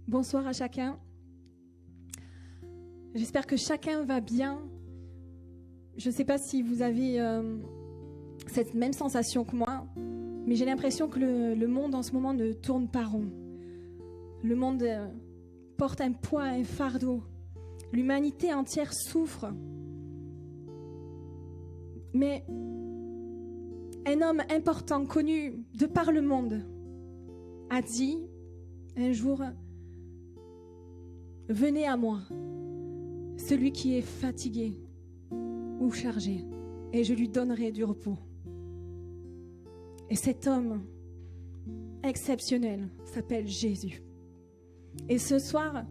Bonsoir à chacun. J'espère que chacun va bien. Je ne sais pas si vous avez cette même sensation que moi, mais j'ai l'impression que le monde en ce moment ne tourne pas rond. Le monde porte un poids, un fardeau. L'humanité entière souffre. Mais un homme important, connu de par le monde, a dit un jour: « Venez à moi, celui qui est fatigué ou chargé, et je lui donnerai du repos. » Et cet homme exceptionnel s'appelle Jésus. Et ce soir,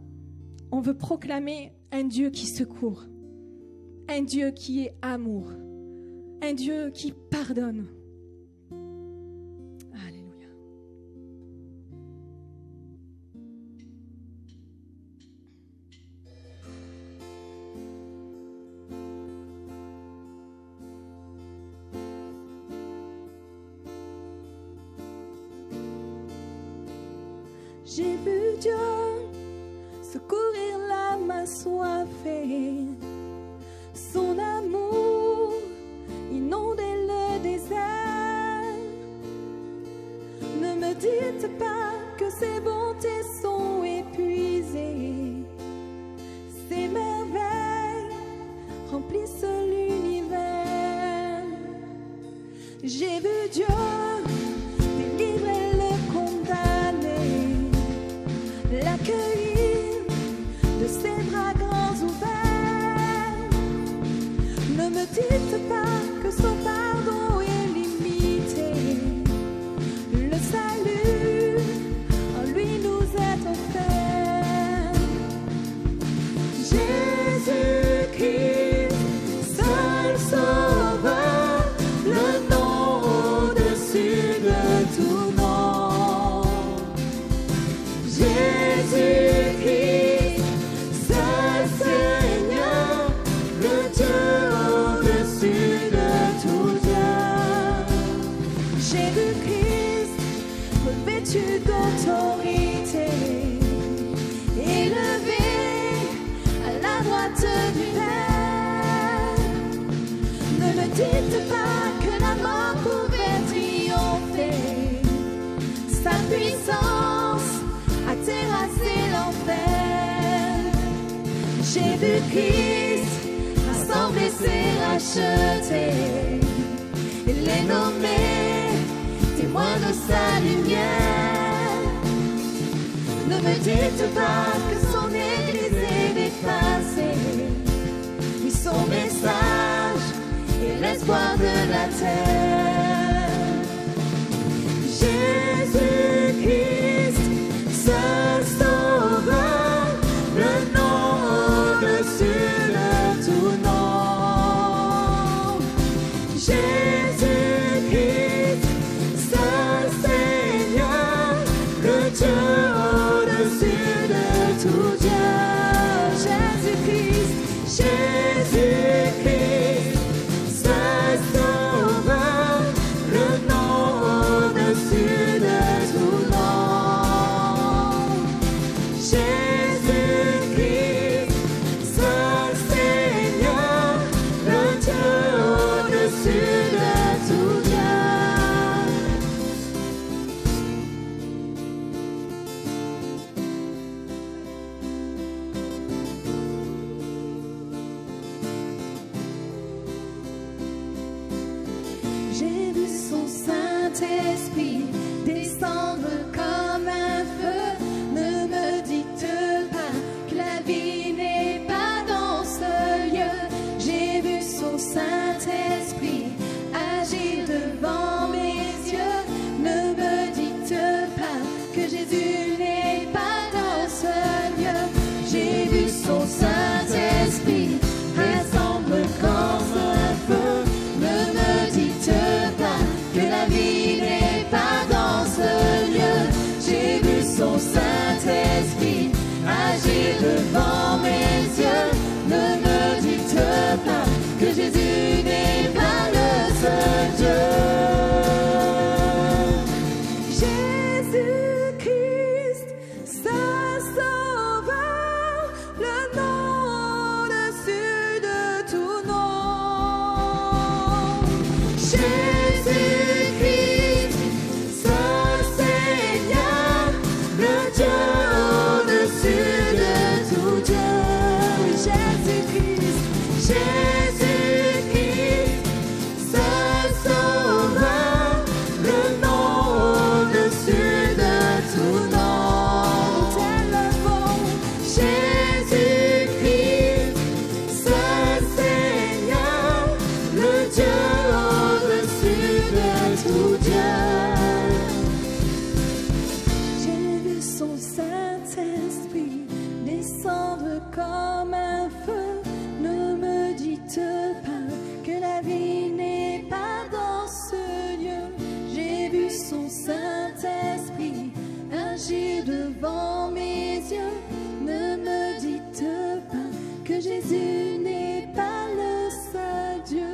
on veut proclamer un Dieu qui secourt, un Dieu qui est amour, un Dieu qui pardonne. Alléluia. J'ai vu Dieu secourir l'âme assoiffée. Son amour inondait le désert. Ne me dites pas que ses bontés sont épuisées. Ses merveilles remplissent l'univers. J'ai vu Dieu délivrer le condamné, l'accueillir de ses bras grands ouverts. Ne me dites pas que son pardon est limité. Le salut en lui nous est offert. Jésus-Christ, seul sauveur, le nom au-dessus de tout nom. Jésus-Christ, seul Seigneur, le Dieu au-dessus de tout Dieu. Jésus-Christ, revêtu d'autorité, élevé à la droite du Père. Ne me dites pas que la mort pouvait triompher. Sa puissance a terrassé l'enfer. Jésus-Christ, rassemblé, s'est racheté. Il est nommé témoin de sa lumière. Ne me dites pas que son Église est dépassée. Oui, son message est l'espoir de la terre. Jésus-Christ, seul sauveur, le nom au-dessus de tout nom. Jésus-Christ, seul Seigneur, le Dieu au-dessus de tout Dieu. Jésus-Christ, Jésus-Christ, seul sauveur, le nom au-dessus de tout nom. Jésus-Christ, seul Seigneur, le Dieu au-dessus de tout Dieu. J'ai vu son Saint-Esprit descendre comme un feu. Ne me dites pas que la vie n'est pas dans ce lieu. J'ai vu son Saint-Esprit agir devant mes yeux. Ne me dites pas que Jésus n'est pas dans ce lieu. J'ai vu son Saint-Esprit descendre comme un feu. Ne me dites pas que la vie n'est pas dans ce lieu. Jésus-Christ, Saint Seigneur, le Dieu au-dessus de tout Dieu. Oui, Jésus-Christ, Jésus-Christ, Saint Sauveur, le nom au-dessus de tout nom. Nous t'élevons, Jésus-Christ, Saint Seigneur, le Dieu au-dessus de tout Dieu. J'ai vu son Saint-Esprit descendre comme un feu. Ne me dites pas que la vie n'est pas dans ce lieu. J'ai vu son Saint-Esprit agir devant mes yeux. Ne me dites pas que Jésus n'est pas le seul Dieu.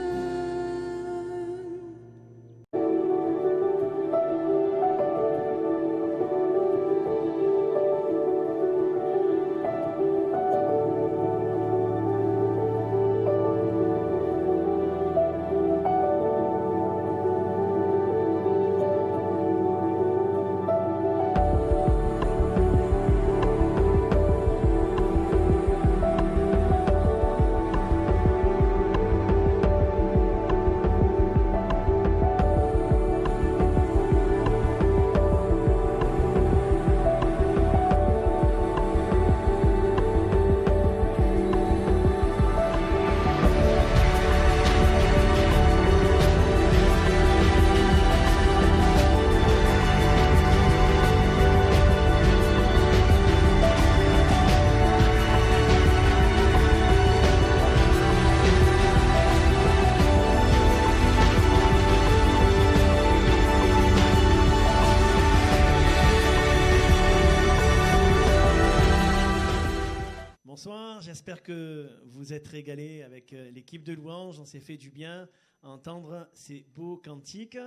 Bonsoir, j'espère que vous êtes régalés avec l'équipe de louanges. On s'est fait du bien à entendre ces beaux cantiques.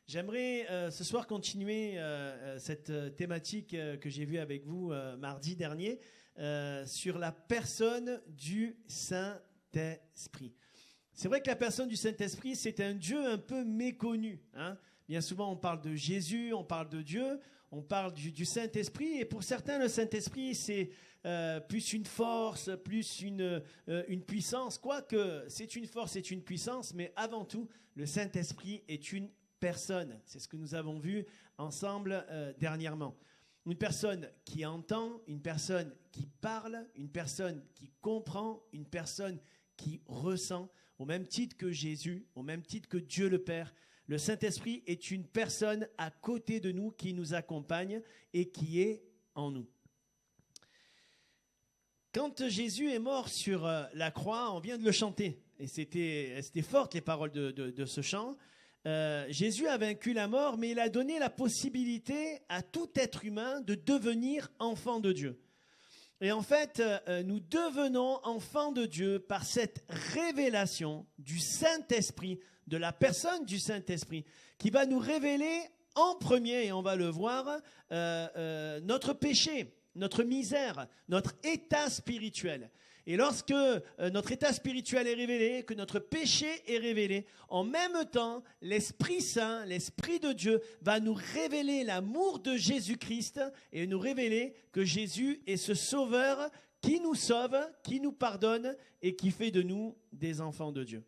J'aimerais ce soir continuer cette thématique que j'ai vue avec vous mardi dernier sur la personne du Saint-Esprit. C'est vrai que la personne du Saint-Esprit, c'est un Dieu un peu méconnu, hein. Bien souvent, on parle de Jésus, on parle de Dieu, on parle du Saint-Esprit. Et pour certains, le Saint-Esprit, c'est plus une force, plus une puissance. Quoique, c'est une force, c'est une puissance, mais avant tout, le Saint-Esprit est une personne. C'est ce que nous avons vu ensemble dernièrement. Une personne qui entend, une personne qui parle, une personne qui comprend, une personne qui ressent, au même titre que Jésus, au même titre que Dieu le Père. Le Saint-Esprit est une personne à côté de nous qui nous accompagne et qui est en nous. Quand Jésus est mort sur la croix, on vient de le chanter, et c'était fortes les paroles de ce chant. Jésus a vaincu la mort, mais il a donné la possibilité à tout être humain de devenir enfant de Dieu. Et en fait, nous devenons enfants de Dieu par cette révélation du Saint-Esprit, de la personne du Saint-Esprit, qui va nous révéler en premier, et on va le voir, notre péché, notre misère, notre état spirituel. Et lorsque notre état spirituel est révélé, que notre péché est révélé, en même temps, l'Esprit Saint, l'Esprit de Dieu, va nous révéler l'amour de Jésus-Christ et nous révéler que Jésus est ce Sauveur qui nous sauve, qui nous pardonne et qui fait de nous des enfants de Dieu.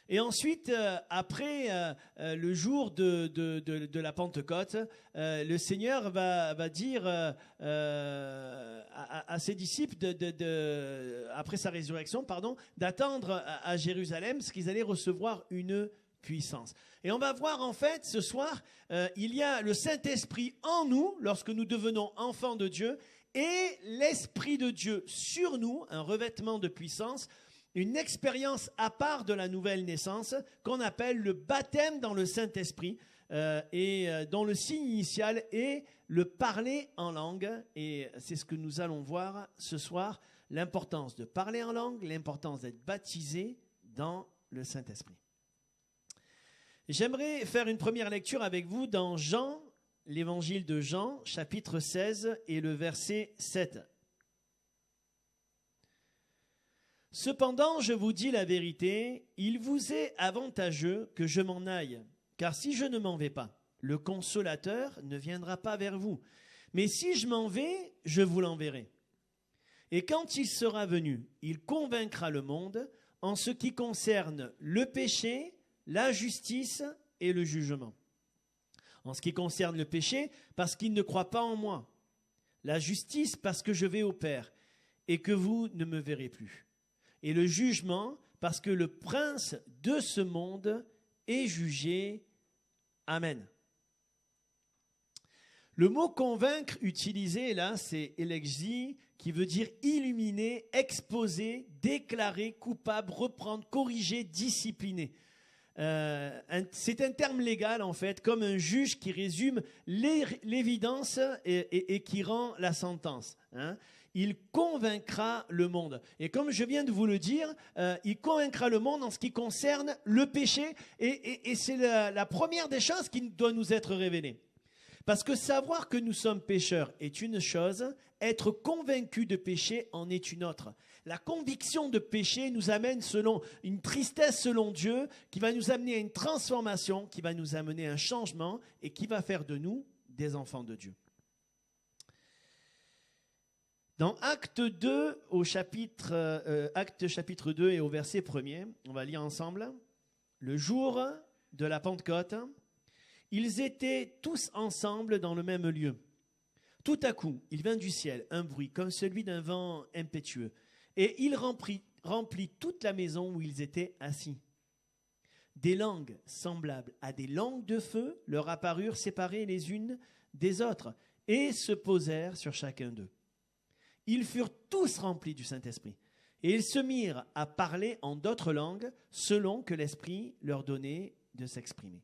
Et ensuite, après le jour de la Pentecôte, le Seigneur va dire à ses disciples, après sa résurrection, d'attendre à Jérusalem, parce qu'ils allaient recevoir une puissance. Et on va voir en fait ce soir, il y a le Saint-Esprit en nous, lorsque nous devenons enfants de Dieu, et l'Esprit de Dieu sur nous, un revêtement de puissance, une expérience à part de la nouvelle naissance qu'on appelle le baptême dans le Saint-Esprit et dont le signe initial est le parler en langue. Et c'est ce que nous allons voir ce soir, l'importance de parler en langue, l'importance d'être baptisé dans le Saint-Esprit. J'aimerais faire une première lecture avec vous dans Jean, l'évangile de Jean, chapitre 16 et le verset 7. Cependant, je vous dis la vérité, il vous est avantageux que je m'en aille, car si je ne m'en vais pas, le Consolateur ne viendra pas vers vous. Mais si je m'en vais, je vous l'enverrai. Et quand il sera venu, il convaincra le monde en ce qui concerne le péché, la justice et le jugement. En ce qui concerne le péché, parce qu'il ne croit pas en moi. La justice, parce que je vais au Père et que vous ne me verrez plus. Et le jugement, parce que le prince de ce monde est jugé. Amen. Le mot convaincre utilisé là, c'est elexi, qui veut dire illuminer, exposer, déclarer, coupable, reprendre, corriger, discipliner. C'est un terme légal en fait, comme un juge qui résume l'évidence et qui rend la sentence. Hein. Il convaincra le monde. Et comme je viens de vous le dire, il convaincra le monde en ce qui concerne le péché. Et c'est la première des choses qui doit nous être révélée. Parce que savoir que nous sommes pécheurs est une chose, être convaincu de péché en est une autre. La conviction de péché nous amène selon une tristesse selon Dieu, qui va nous amener à une transformation, qui va nous amener à un changement et qui va faire de nous des enfants de Dieu. Dans Acte 2, Acte chapitre 2 et au verset 1er, on va lire ensemble. Le jour de la Pentecôte, ils étaient tous ensemble dans le même lieu. Tout à coup, il vint du ciel un bruit comme celui d'un vent impétueux, et il remplit toute la maison où ils étaient assis. Des langues semblables à des langues de feu leur apparurent séparées les unes des autres, et se posèrent sur chacun d'eux. Ils furent tous remplis du Saint-Esprit, et ils se mirent à parler en d'autres langues, selon que l'Esprit leur donnait de s'exprimer.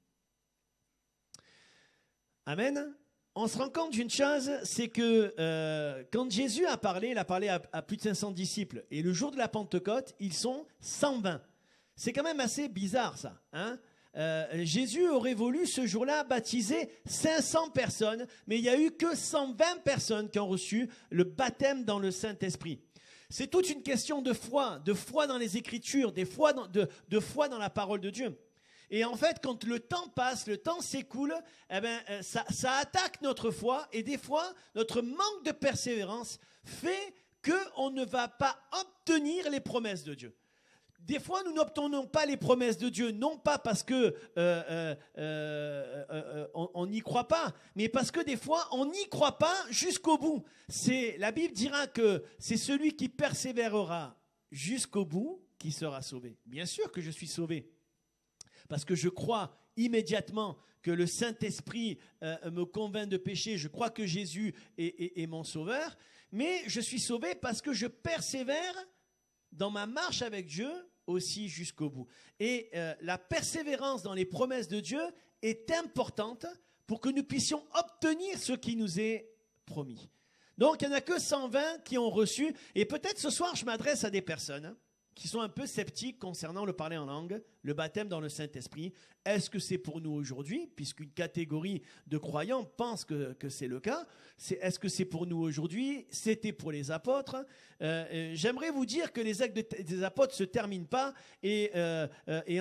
Amen. On se rend compte d'une chose, c'est que quand Jésus a parlé, il a parlé à plus de 500 disciples. Et le jour de la Pentecôte, ils sont 120. C'est quand même assez bizarre ça. Hein. Jésus aurait voulu ce jour-là baptiser 500 personnes, mais il n'y a eu que 120 personnes qui ont reçu le baptême dans le Saint-Esprit. C'est toute une question de foi dans les Écritures, de foi dans la parole de Dieu. Et en fait, quand le temps passe, le temps s'écoule, eh ben, ça attaque notre foi. Et des fois, notre manque de persévérance fait qu'on ne va pas obtenir les promesses de Dieu. Des fois, nous n'obtenons pas les promesses de Dieu, non pas parce que on n'y croit pas, mais parce que des fois, on n'y croit pas jusqu'au bout. La Bible dira que c'est celui qui persévérera jusqu'au bout qui sera sauvé. Bien sûr que je suis sauvé. Parce que je crois immédiatement que le Saint-Esprit me convainc de péché. Je crois que Jésus est mon sauveur. Mais je suis sauvé parce que je persévère dans ma marche avec Dieu aussi jusqu'au bout. Et la persévérance dans les promesses de Dieu est importante pour que nous puissions obtenir ce qui nous est promis. Donc, il n'y en a que 120 qui ont reçu. Et peut-être ce soir, je m'adresse à des personnes qui sont un peu sceptiques concernant le parler en langue, le baptême dans le Saint-Esprit. Est-ce que c'est pour nous aujourd'hui, puisqu'une catégorie de croyants pense que c'est le cas? Est-ce que c'est pour nous aujourd'hui? C'était pour les apôtres. J'aimerais vous dire que les actes des apôtres ne se terminent pas. Et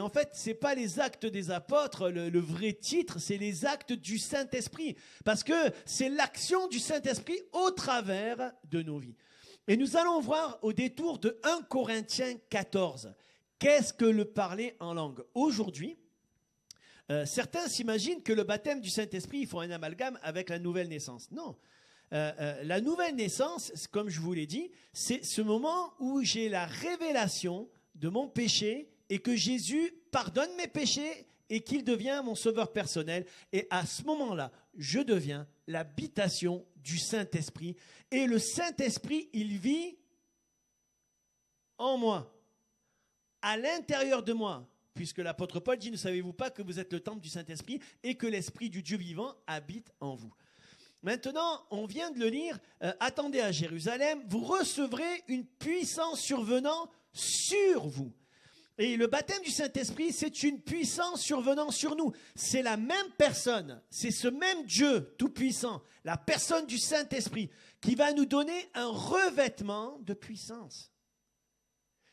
en fait, ce n'est pas les actes des apôtres, le vrai titre, c'est les actes du Saint-Esprit. Parce que c'est l'action du Saint-Esprit au travers de nos vies. Et nous allons voir au détour de 1 Corinthiens 14, qu'est-ce que le parler en langue? Aujourd'hui, certains s'imaginent que le baptême du Saint-Esprit, ils font un amalgame avec la nouvelle naissance. Non, la nouvelle naissance, comme je vous l'ai dit, c'est ce moment où j'ai la révélation de mon péché et que Jésus pardonne mes péchés et qu'il devient mon sauveur personnel. Et à ce moment-là, je deviens l'habitation du Saint-Esprit. Et le Saint-Esprit, il vit en moi, à l'intérieur de moi. Puisque l'apôtre Paul dit, ne savez-vous pas que vous êtes le temple du Saint-Esprit et que l'Esprit du Dieu vivant habite en vous. Maintenant, on vient de le lire, attendez à Jérusalem, vous recevrez une puissance survenant sur vous. Et le baptême du Saint-Esprit, c'est une puissance survenant sur nous. C'est la même personne, c'est ce même Dieu tout-puissant, la personne du Saint-Esprit, qui va nous donner un revêtement de puissance.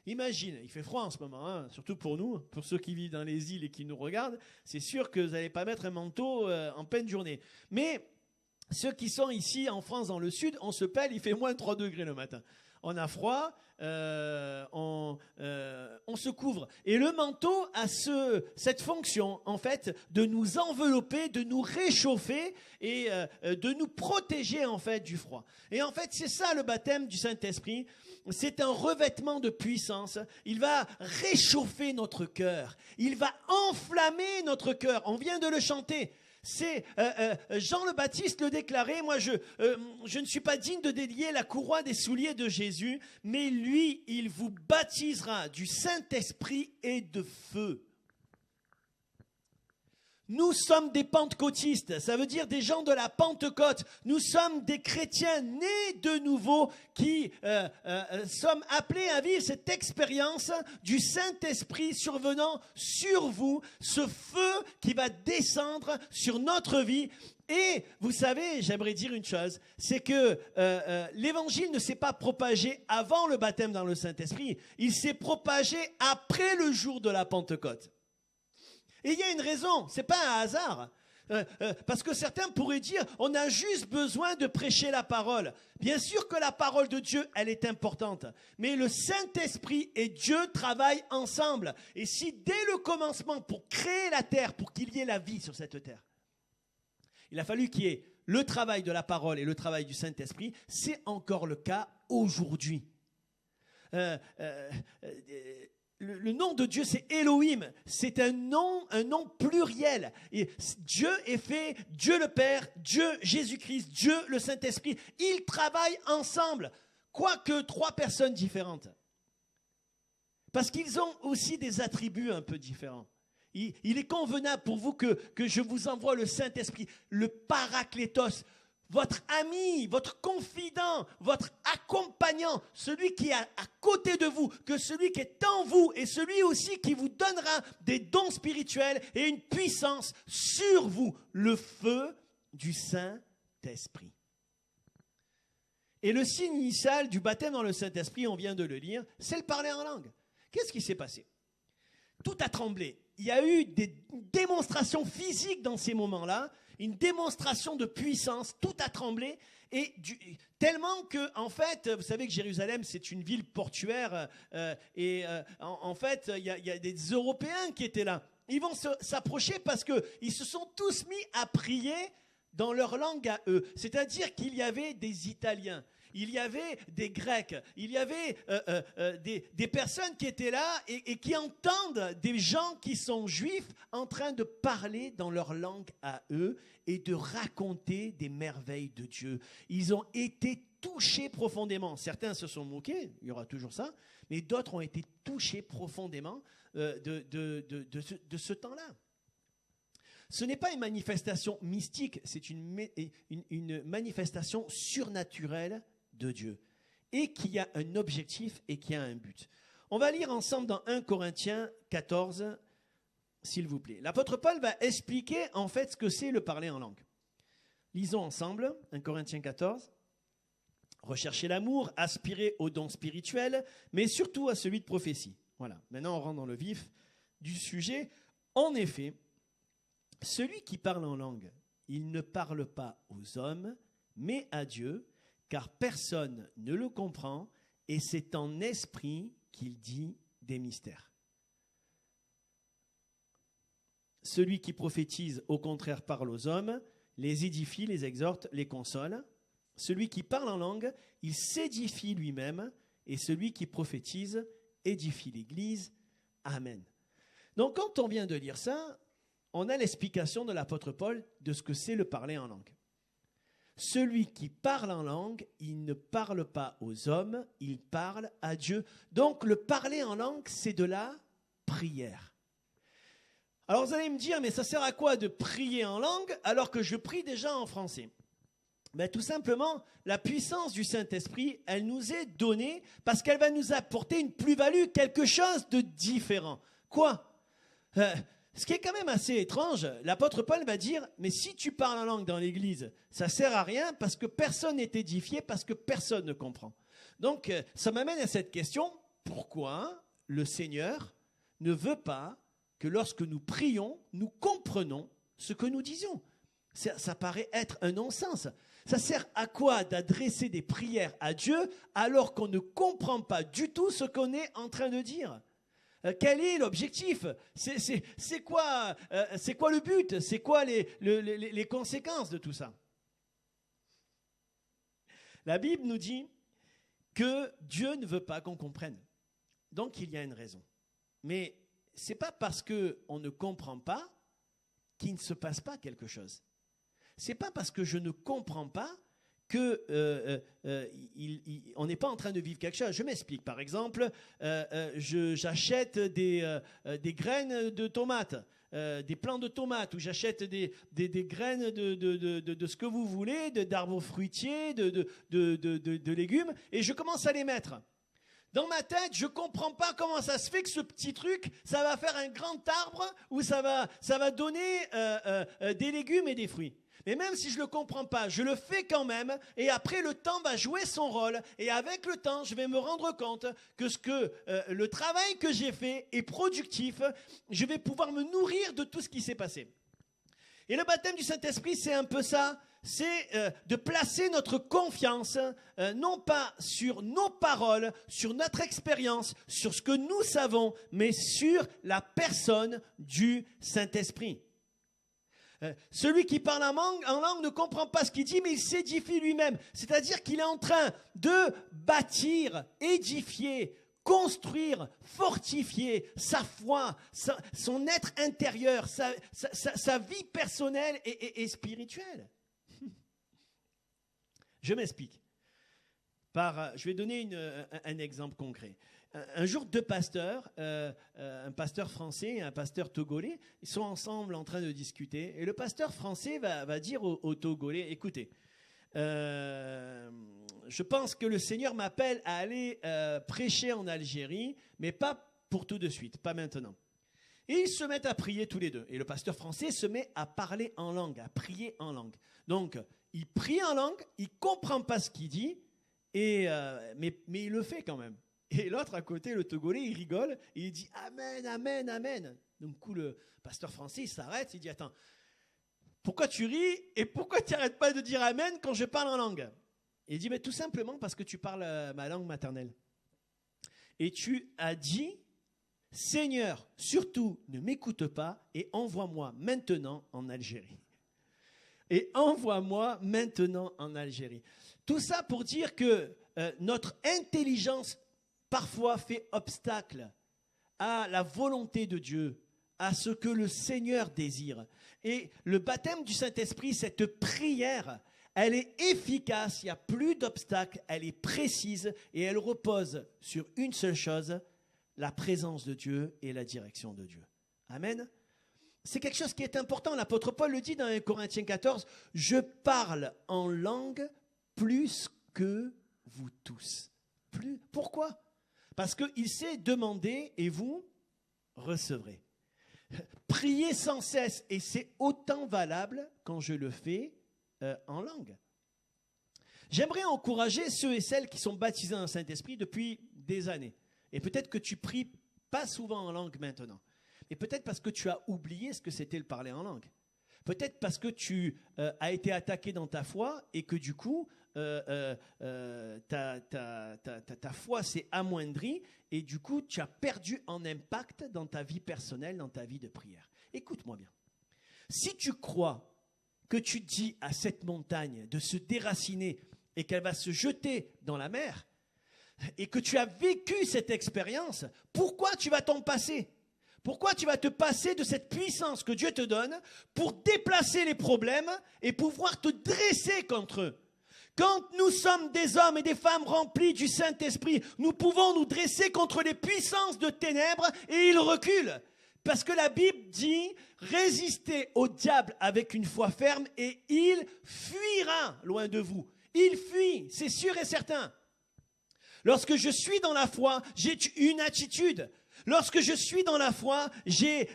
Imagine, il fait froid en ce moment, hein, surtout pour nous, pour ceux qui vivent dans les îles et qui nous regardent, c'est sûr que vous n'allez pas mettre un manteau en pleine journée. Mais ceux qui sont ici en France, dans le sud, on se pèle, il fait moins 3 degrés le matin. On a froid, on se couvre. Et le manteau a cette fonction, en fait, de nous envelopper, de nous réchauffer et de nous protéger, en fait, du froid. Et en fait, c'est ça le baptême du Saint-Esprit. C'est un revêtement de puissance. Il va réchauffer notre cœur. Il va enflammer notre cœur. On vient de le chanter. C'est Jean le Baptiste le déclarait, moi je ne suis pas digne de délier la courroie des souliers de Jésus, mais lui, il vous baptisera du Saint-Esprit et de feu. Nous sommes des pentecôtistes, ça veut dire des gens de la Pentecôte. Nous sommes des chrétiens nés de nouveau qui sommes appelés à vivre cette expérience du Saint-Esprit survenant sur vous, ce feu qui va descendre sur notre vie. Et vous savez, j'aimerais dire une chose, c'est que l'évangile ne s'est pas propagé avant le baptême dans le Saint-Esprit, il s'est propagé après le jour de la Pentecôte. Et il y a une raison, ce n'est pas un hasard. Parce que certains pourraient dire, on a juste besoin de prêcher la parole. Bien sûr que la parole de Dieu, elle est importante. Mais le Saint-Esprit et Dieu travaillent ensemble. Et si dès le commencement, pour créer la terre, pour qu'il y ait la vie sur cette terre, il a fallu qu'il y ait le travail de la parole et le travail du Saint-Esprit, c'est encore le cas aujourd'hui. Le nom de Dieu, c'est Elohim. C'est un nom pluriel. Et Dieu est fait, Dieu le Père, Dieu Jésus-Christ, Dieu le Saint-Esprit. Ils travaillent ensemble, quoique 3 personnes différentes. Parce qu'ils ont aussi des attributs un peu différents. Il est convenable pour vous que je vous envoie le Saint-Esprit, le Paraklétos, votre ami, votre confident, votre accompagnant, celui qui est à côté de vous, que celui qui est en vous et celui aussi qui vous donnera des dons spirituels et une puissance sur vous, le feu du Saint-Esprit. Et le signe initial du baptême dans le Saint-Esprit, on vient de le lire, c'est le parler en langue. Qu'est-ce qui s'est passé? Tout a tremblé. Il y a eu des démonstrations physiques dans ces moments-là, une démonstration de puissance, tout a tremblé, et tellement que, en fait, vous savez que Jérusalem, c'est une ville portuaire, en fait, il y a des Européens qui étaient là. Ils vont s'approcher parce qu'ils se sont tous mis à prier dans leur langue à eux. C'est-à-dire qu'il y avait des Italiens, il y avait des Grecs, il y avait des personnes qui étaient là et qui entendent des gens qui sont juifs en train de parler dans leur langue à eux et de raconter des merveilles de Dieu. Ils ont été touchés profondément. Certains se sont moqués, il y aura toujours ça, mais d'autres ont été touchés profondément de ce temps-là. Ce n'est pas une manifestation mystique, c'est une manifestation surnaturelle de Dieu et qui a un objectif et qui a un but. On va lire ensemble dans 1 Corinthiens 14, s'il vous plaît. L'apôtre Paul va expliquer en fait ce que c'est le parler en langue. Lisons ensemble 1 Corinthiens 14. Recherchez l'amour, aspirez aux dons spirituels, mais surtout à celui de prophétie. Voilà, maintenant on rentre dans le vif du sujet. En effet, celui qui parle en langue, il ne parle pas aux hommes, mais à Dieu, car personne ne le comprend, et c'est en esprit qu'il dit des mystères. Celui qui prophétise, au contraire, parle aux hommes, les édifie, les exhorte, les console. Celui qui parle en langue, il s'édifie lui-même, et celui qui prophétise édifie l'Église. Amen. Donc quand on vient de lire ça, on a l'explication de l'apôtre Paul de ce que c'est le parler en langue. Celui qui parle en langue, il ne parle pas aux hommes, il parle à Dieu. Donc le parler en langue, c'est de la prière. Alors vous allez me dire, mais ça sert à quoi de prier en langue alors que je prie déjà en français? Ben, tout simplement, la puissance du Saint-Esprit, elle nous est donnée parce qu'elle va nous apporter une plus-value, quelque chose de différent. Quoi? Ce qui est quand même assez étrange, l'apôtre Paul va dire, mais si tu parles en langue dans l'église, ça ne sert à rien parce que personne n'est édifié, parce que personne ne comprend. Donc, ça m'amène à cette question, pourquoi le Seigneur ne veut pas que lorsque nous prions, nous comprenons ce que nous disons. Ça paraît être un non-sens. Ça sert à quoi d'adresser des prières à Dieu alors qu'on ne comprend pas du tout ce qu'on est en train de dire? Quel est l'objectif? C'est quoi le but? C'est quoi les conséquences de tout ça? La Bible nous dit que Dieu ne veut pas qu'on comprenne. Donc il y a une raison. Mais ce n'est pas parce qu'on ne comprend pas qu'il ne se passe pas quelque chose. Ce n'est pas parce que je ne comprends pas qu'on n'est pas en train de vivre quelque chose. Je m'explique. Par exemple, j'achète des graines de tomates, des plants de tomates, ou j'achète des graines de ce que vous voulez, d'arbres fruitiers, de légumes, et je commence à les mettre. Dans ma tête, je ne comprends pas comment ça se fait que ce petit truc, ça va faire un grand arbre ou ça va donner des légumes et des fruits. Mais même si je ne le comprends pas, je le fais quand même, et après le temps va jouer son rôle, et avec le temps, je vais me rendre compte que le travail que j'ai fait est productif, je vais pouvoir me nourrir de tout ce qui s'est passé. Et le baptême du Saint-Esprit, c'est un peu ça, c'est de placer notre confiance, non pas sur nos paroles, sur notre expérience, sur ce que nous savons, mais sur la personne du Saint-Esprit. Celui qui parle en langue ne comprend pas ce qu'il dit, mais il s'édifie lui-même. C'est-à-dire qu'il est en train de bâtir, édifier, construire, fortifier sa foi, son être intérieur, sa vie personnelle et spirituelle. Je m'explique. Je vais donner un exemple concret. Un jour, deux pasteurs, un pasteur français et un pasteur togolais, ils sont ensemble en train de discuter. Et le pasteur français va dire aux Togolais, écoutez, je pense que le Seigneur m'appelle à aller prêcher en Algérie, mais pas pour tout de suite, pas maintenant. Et ils se mettent à prier tous les deux. Et le pasteur français se met à parler en langue, à prier en langue. Donc, il prie en langue, il ne comprend pas ce qu'il dit, mais il le fait quand même. Et l'autre à côté, le Togolais, il rigole et il dit « Amen, Amen, Amen ». Donc, du coup, le pasteur français, il s'arrête, il dit « Attends, pourquoi tu ris et pourquoi tu n'arrêtes pas de dire Amen quand je parle en langue ?» Et il dit « Mais tout simplement parce que tu parles ma langue maternelle. Et tu as dit « Seigneur, surtout ne m'écoute pas et envoie-moi maintenant en Algérie. » Et envoie-moi maintenant en Algérie. Tout ça pour dire que notre intelligence parfois fait obstacle à la volonté de Dieu, à ce que le Seigneur désire. Et le baptême du Saint-Esprit, cette prière, elle est efficace, il n'y a plus d'obstacle, elle est précise et elle repose sur une seule chose, la présence de Dieu et la direction de Dieu. Amen. C'est quelque chose qui est important. L'apôtre Paul le dit dans 1 Corinthiens 14, « Je parle en langue plus que vous tous. » Pourquoi? Parce qu'il s'est demandé et vous recevrez. Priez sans cesse et c'est autant valable quand je le fais en langue. J'aimerais encourager ceux et celles qui sont baptisés dans le Saint-Esprit depuis des années. Et peut-être que tu pries pas souvent en langue maintenant. Et peut-être parce que tu as oublié ce que c'était le parler en langue. Peut-être parce que tu as été attaqué dans ta foi et que du coup, ta foi s'est amoindrie et du coup, tu as perdu en impact dans ta vie personnelle, dans ta vie de prière. Écoute-moi bien. Si tu crois que tu dis à cette montagne de se déraciner et qu'elle va se jeter dans la mer et que tu as vécu cette expérience, pourquoi tu vas t'en passer ? Pourquoi tu vas te passer de cette puissance que Dieu te donne pour déplacer les problèmes et pouvoir te dresser contre eux? Quand nous sommes des hommes et des femmes remplis du Saint-Esprit, nous pouvons nous dresser contre les puissances de ténèbres et ils reculent. Parce que la Bible dit, résistez au diable avec une foi ferme et il fuira loin de vous. Il fuit, c'est sûr et certain. Lorsque je suis dans la foi, j'ai une attitude. Lorsque je suis dans la foi, j'ai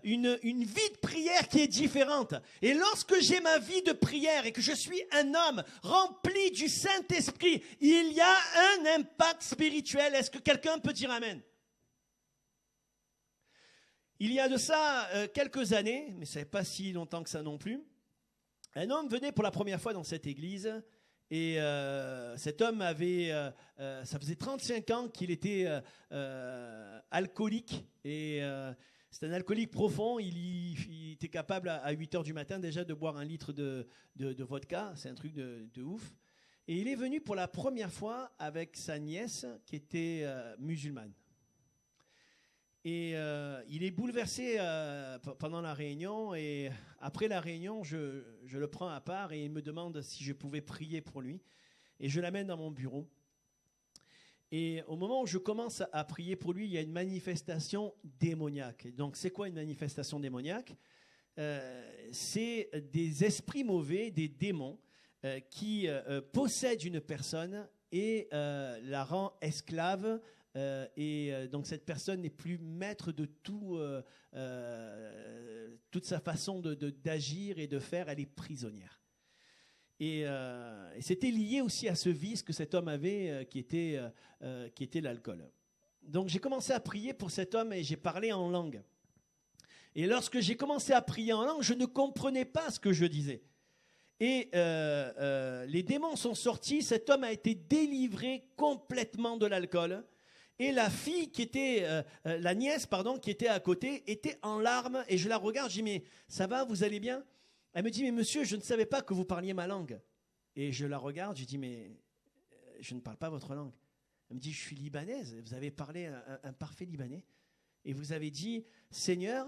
une vie de prière qui est différente. Et lorsque j'ai ma vie de prière et que je suis un homme rempli du Saint-Esprit, il y a un impact spirituel. Est-ce que quelqu'un peut dire amen? Il y a de ça quelques années, mais ce n'est pas si longtemps que ça non plus, un homme venait pour la première fois dans cette église et cet homme avait, ça faisait 35 ans qu'il était alcoolique et c'est un alcoolique profond. Il était capable à 8 heures du matin déjà de boire 1 litre de vodka, c'est un truc de ouf. Et il est venu pour la première fois avec sa nièce qui était musulmane. Et il est bouleversé pendant la réunion et après la réunion, je le prends à part et il me demande si je pouvais prier pour lui. Et je l'amène dans mon bureau. Et au moment où je commence à prier pour lui, il y a une manifestation démoniaque. Donc c'est quoi une manifestation démoniaque? C'est des esprits mauvais, des démons qui possèdent une personne et la rend esclave. Donc cette personne n'est plus maître de toute sa façon d'agir et de faire, elle est prisonnière. Et c'était lié aussi à ce vice que cet homme avait qui était l'alcool. Donc j'ai commencé à prier pour cet homme et j'ai parlé en langue. Et lorsque j'ai commencé à prier en langue, je ne comprenais pas ce que je disais. Et les démons sont sortis, cet homme a été délivré complètement de l'alcool. Et la fille qui était, la nièce, pardon, qui était à côté, était en larmes. Et je la regarde, je dis, mais ça va, vous allez bien? Elle me dit, mais monsieur, je ne savais pas que vous parliez ma langue. Et je la regarde, je dis, mais je ne parle pas votre langue. Elle me dit, je suis libanaise, vous avez parlé un parfait libanais. Et vous avez dit, Seigneur,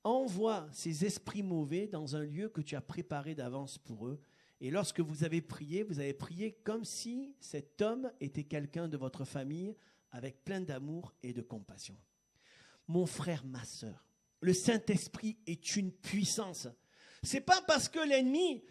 envoie ces esprits mauvais dans un lieu que tu as préparé d'avance pour eux. Et lorsque vous avez prié comme si cet homme était quelqu'un de votre famille, avec plein d'amour et de compassion. Mon frère, ma sœur, le Saint-Esprit est une puissance. Ce n'est pas parce que l'ennemi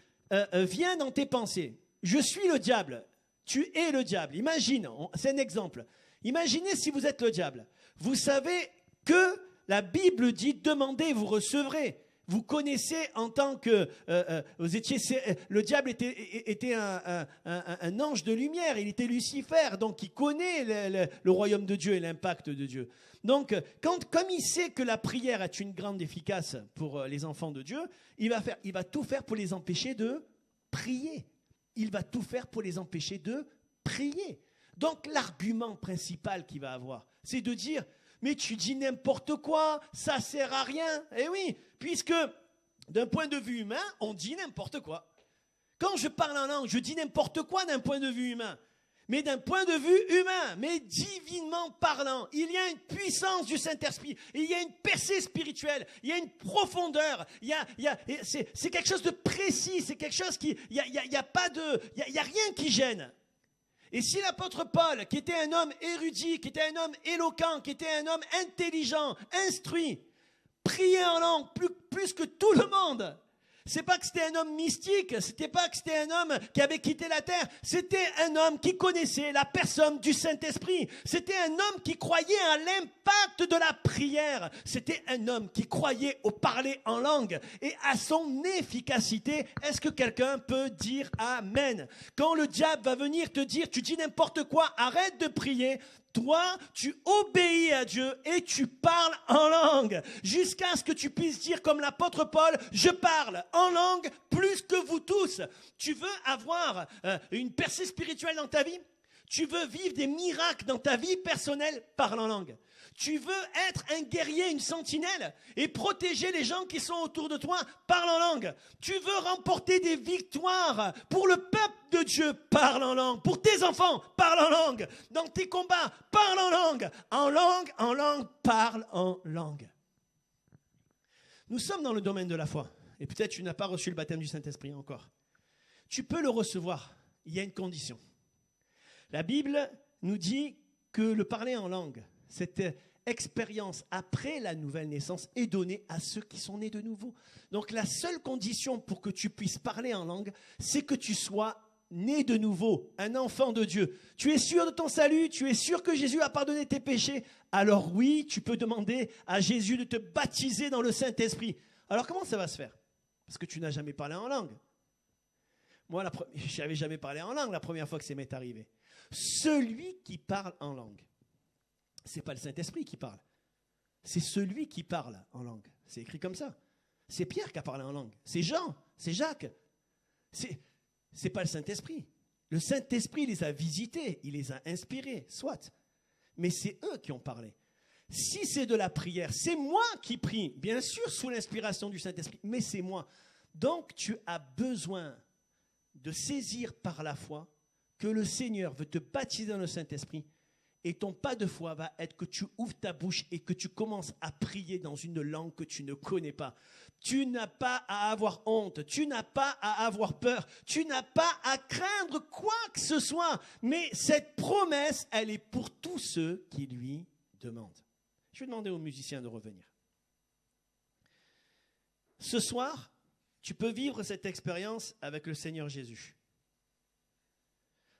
vient dans tes pensées. Je suis le diable, tu es le diable. Imagine, c'est un exemple. Imaginez si vous êtes le diable. Vous savez que la Bible dit « Demandez, vous recevrez ». Vous connaissez en tant que le diable était un ange de lumière, il était Lucifer, donc il connaît le royaume de Dieu et l'impact de Dieu. Donc, comme il sait que la prière est une grande efficace pour les enfants de Dieu, il va tout faire pour les empêcher de prier. Il va tout faire pour les empêcher de prier. Donc, l'argument principal qu'il va avoir, c'est de dire « Mais tu dis n'importe quoi, ça ne sert à rien. » Eh oui, puisque d'un point de vue humain, on dit n'importe quoi. Quand je parle en langue, je dis n'importe quoi d'un point de vue humain. Mais d'un point de vue humain, mais divinement parlant, il y a une puissance du Saint-Esprit, il y a une percée spirituelle, il y a une profondeur, c'est quelque chose de précis, c'est quelque chose qui, il y a rien qui gêne. Et si l'apôtre Paul, qui était un homme érudit, qui était un homme éloquent, qui était un homme intelligent, instruit, priait en langue plus que tout le monde, c'est pas que c'était un homme mystique, c'était pas que c'était un homme qui avait quitté la terre, c'était un homme qui connaissait la personne du Saint-Esprit, c'était un homme qui croyait à l'impact de la prière, c'était un homme qui croyait au parler en langue et à son efficacité. Est-ce que quelqu'un peut dire amen? Quand le diable va venir te dire, tu dis n'importe quoi, arrête de prier, toi, tu obéis à Dieu et tu parles en langue jusqu'à ce que tu puisses dire comme l'apôtre Paul, je parle en langue plus que vous tous. Tu veux avoir une percée spirituelle dans ta vie? Tu veux vivre des miracles dans ta vie personnelle? Parle en langue. Tu veux être un guerrier, une sentinelle et protéger les gens qui sont autour de toi? Parle en langue. Tu veux remporter des victoires pour le peuple de Dieu? Parle en langue. Pour tes enfants? Parle en langue. Dans tes combats? Parle en langue. En langue, parle en langue. Nous sommes dans le domaine de la foi. Et peut-être tu n'as pas reçu le baptême du Saint-Esprit encore. Tu peux le recevoir. Il y a une condition. La Bible nous dit que le parler en langue, cette expérience après la nouvelle naissance est donnée à ceux qui sont nés de nouveau. Donc la seule condition pour que tu puisses parler en langue, c'est que tu sois né de nouveau, un enfant de Dieu, tu es sûr de ton salut, tu es sûr que Jésus a pardonné tes péchés, alors oui, tu peux demander à Jésus de te baptiser dans le Saint-Esprit. Alors comment ça va se faire? Parce que tu n'as jamais parlé en langue. Moi, je n'avais jamais parlé en langue la première fois que ça m'est arrivé. Celui qui parle en langue, ce n'est pas le Saint-Esprit qui parle, c'est celui qui parle en langue. C'est écrit comme ça. C'est Pierre qui a parlé en langue, c'est Jean, c'est Jacques. C'est pas le Saint-Esprit. Le Saint-Esprit les a visités, il les a inspirés, soit. Mais c'est eux qui ont parlé. Si c'est de la prière, c'est moi qui prie, bien sûr sous l'inspiration du Saint-Esprit, mais c'est moi. Donc tu as besoin de saisir par la foi que le Seigneur veut te baptiser dans le Saint-Esprit. Et ton pas de foi va être que tu ouvres ta bouche et que tu commences à prier dans une langue que tu ne connais pas. Tu n'as pas à avoir honte, tu n'as pas à avoir peur, tu n'as pas à craindre quoi que ce soit. Mais cette promesse, elle est pour tous ceux qui lui demandent. Je vais demander aux musiciens de revenir. Ce soir, tu peux vivre cette expérience avec le Seigneur Jésus.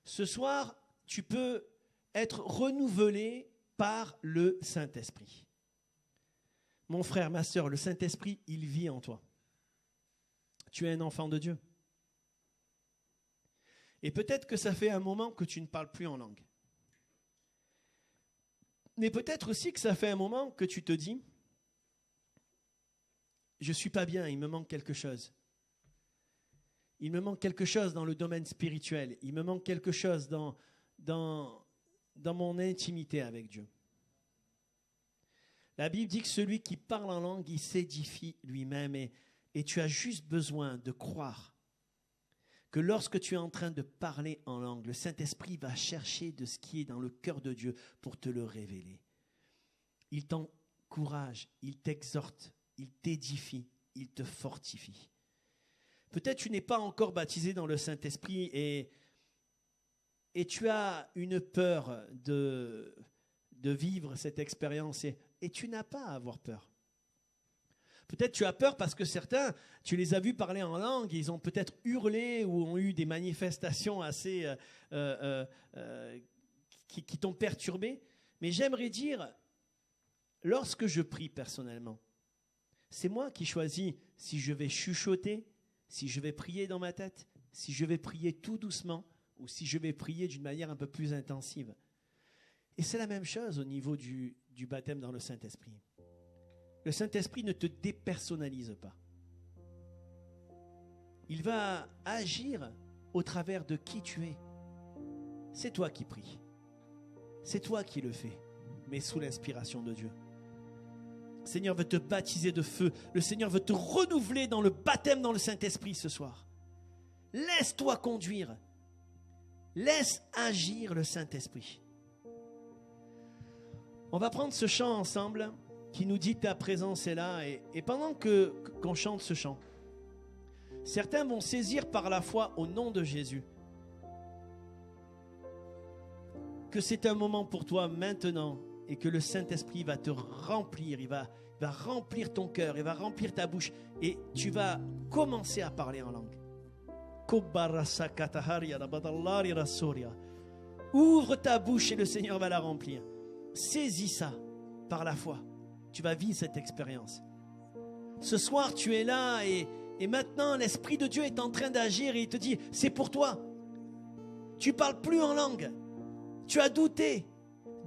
Ce soir, tu peux être renouvelé par le Saint-Esprit. Mon frère, ma sœur, le Saint-Esprit, il vit en toi. Tu es un enfant de Dieu. Et peut-être que ça fait un moment que tu ne parles plus en langue. Mais peut-être aussi que ça fait un moment que tu te dis, je ne suis pas bien, il me manque quelque chose. Il me manque quelque chose dans le domaine spirituel. Il me manque quelque chose dans mon intimité avec Dieu. La Bible dit que celui qui parle en langue, il s'édifie lui-même et tu as juste besoin de croire que lorsque tu es en train de parler en langue, le Saint-Esprit va chercher de ce qui est dans le cœur de Dieu pour te le révéler. Il t'encourage, il t'exhorte, il t'édifie, il te fortifie. Peut-être tu n'es pas encore baptisé dans le Saint-Esprit et tu as une peur de vivre cette expérience et tu n'as pas à avoir peur. Peut-être tu as peur parce que certains, tu les as vus parler en langue, ils ont peut-être hurlé ou ont eu des manifestations assez qui t'ont perturbé. Mais j'aimerais dire, lorsque je prie personnellement, c'est moi qui choisis si je vais chuchoter, si je vais prier dans ma tête, si je vais prier tout doucement, ou si je vais prier d'une manière un peu plus intensive. Et c'est la même chose au niveau du baptême dans le Saint-Esprit. Le Saint-Esprit ne te dépersonnalise pas. Il va agir au travers de qui tu es. C'est toi qui pries. C'est toi qui le fais, mais sous l'inspiration de Dieu. Le Seigneur veut te baptiser de feu. Le Seigneur veut te renouveler dans le baptême dans le Saint-Esprit ce soir. Laisse-toi conduire. Laisse agir le Saint-Esprit. On va prendre ce chant ensemble qui nous dit ta présence est là. Et pendant qu'on chante ce chant, certains vont saisir par la foi au nom de Jésus que c'est un moment pour toi maintenant et que le Saint-Esprit va te remplir, il va remplir ton cœur, il va remplir ta bouche et tu vas commencer à parler en langue. Ouvre ta bouche et le Seigneur va la remplir. Saisis ça par la foi. Tu vas vivre cette expérience. Ce soir, tu es là et maintenant, l'Esprit de Dieu est en train d'agir et il te dit, c'est pour toi. Tu ne parles plus en langue. Tu as douté.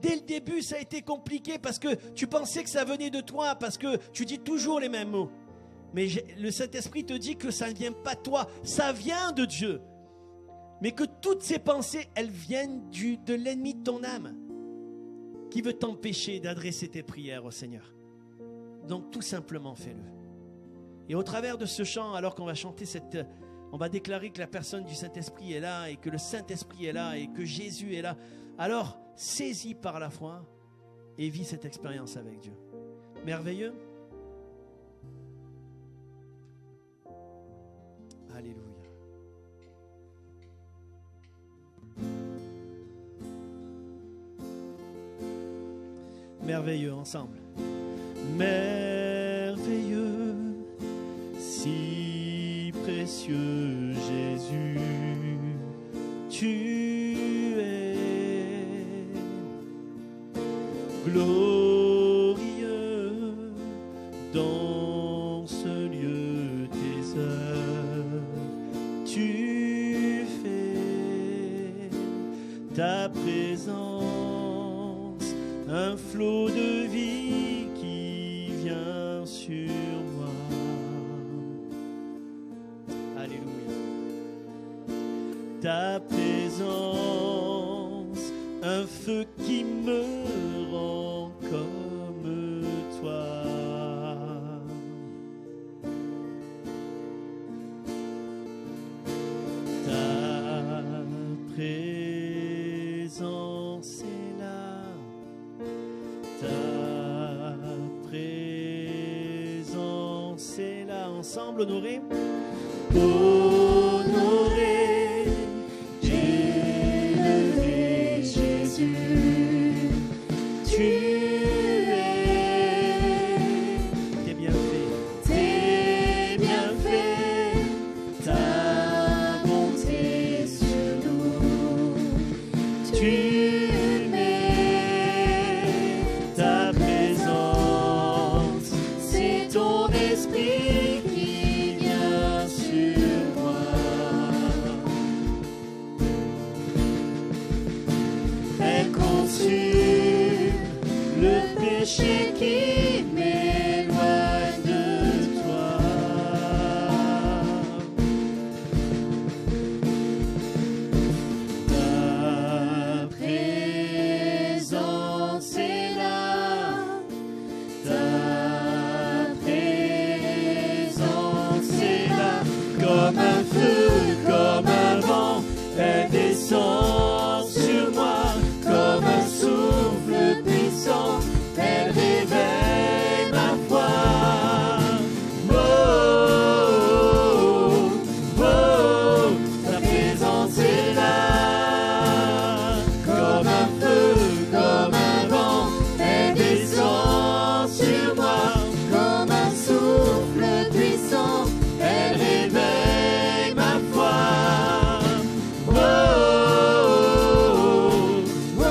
Dès le début, ça a été compliqué parce que tu pensais que ça venait de toi, parce que tu dis toujours les mêmes mots. Mais le Saint-Esprit te dit que ça ne vient pas de toi, ça vient de Dieu. Mais que toutes ces pensées, elles viennent de l'ennemi de ton âme qui veut t'empêcher d'adresser tes prières au Seigneur. Donc tout simplement fais-le. Et au travers de ce chant, alors qu'on va chanter on va déclarer que la personne du Saint-Esprit est là et que le Saint-Esprit est là et que Jésus est là. Alors saisis par la foi et vis cette expérience avec Dieu. Merveilleux. Alléluia. Merveilleux ensemble. Merveilleux, si précieux Jésus, tu es glorieux dans ce lieu tes œuvres. Tu fais ta présence un flot de vie qui vient sur moi. Alléluia. Ta présence, un feu qui me rend comme toi. Ta présence est là. Ta présence est là. Ensemble, honoré. Honoré, élevé Jésus, tu es tes bienfaits, ta bonté sur nous, tu mets ta présence, c'est ton esprit qui vient sur moi. Elle consume le péché qui m'éloigne de toi. Ta présence est là. Ta présence est là. Comme un feu, comme un vent, elle descend sur moi. Comme un souffle puissant, elle réveille ma foi. Oh, oh, oh, ta présence est là. Comme un feu, comme un vent, elle descend sur moi. Comme un souffle puissant, elle réveille ma foi. Oh, oh,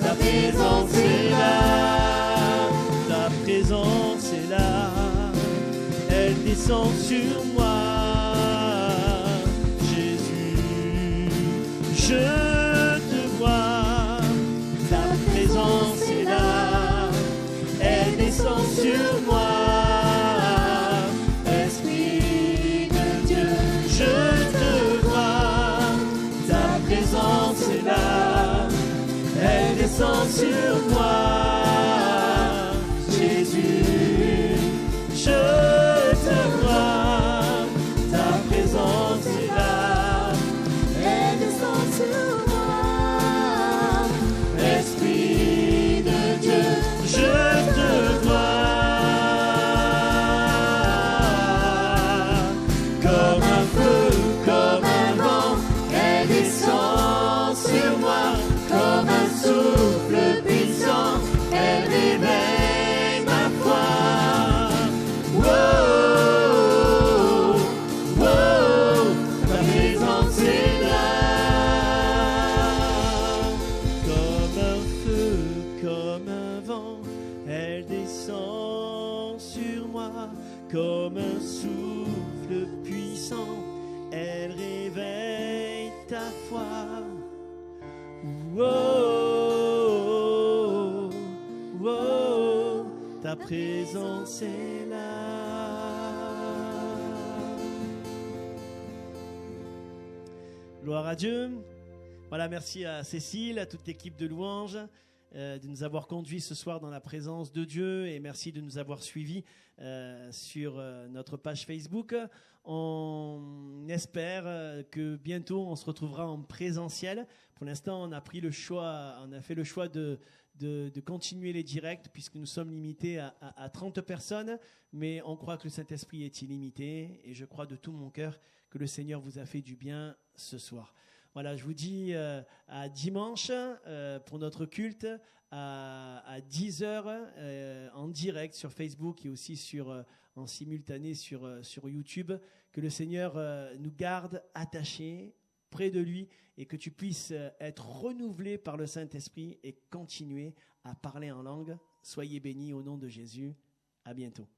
ta présence est là. Ta présence est là. Elle descend sur moi. Jésus, je te vois. Ta présence est là. Elle descend sur moi. Esprit de Dieu, je te vois. Ta présence est là. Elle descend sur moi. Jésus, je te vois. Ta présence est là. Elle descend sur moi. Esprit de Dieu, je te vois. Comme un feu, comme un vent, elle descend sur moi. Comme un souffle puissant, elle réveille ma foi. Oh, oh, ta présence est là. Comme un feu, comme un vent, elle descend sur moi. Comme un souffle puissant, elle réveille ta foi. Oh, oh, oh, ta présence est là. Gloire à Dieu. Voilà, merci à Cécile, à toute l'équipe de louanges de nous avoir conduits ce soir dans la présence de Dieu, et merci de nous avoir suivis sur notre page Facebook. On espère que bientôt on se retrouvera en présentiel. Pour l'instant, on a fait le choix de continuer les directs puisque nous sommes limités à 30 personnes, mais on croit que le Saint-Esprit est illimité, et je crois de tout mon cœur que le Seigneur vous a fait du bien ce soir. Voilà, je vous dis à dimanche pour notre culte à 10h en direct sur Facebook et aussi en simultané sur YouTube. Que le Seigneur nous garde attachés, près de lui et que tu puisses être renouvelé par le Saint-Esprit et continuer à parler en langue. Soyez bénis au nom de Jésus. À bientôt.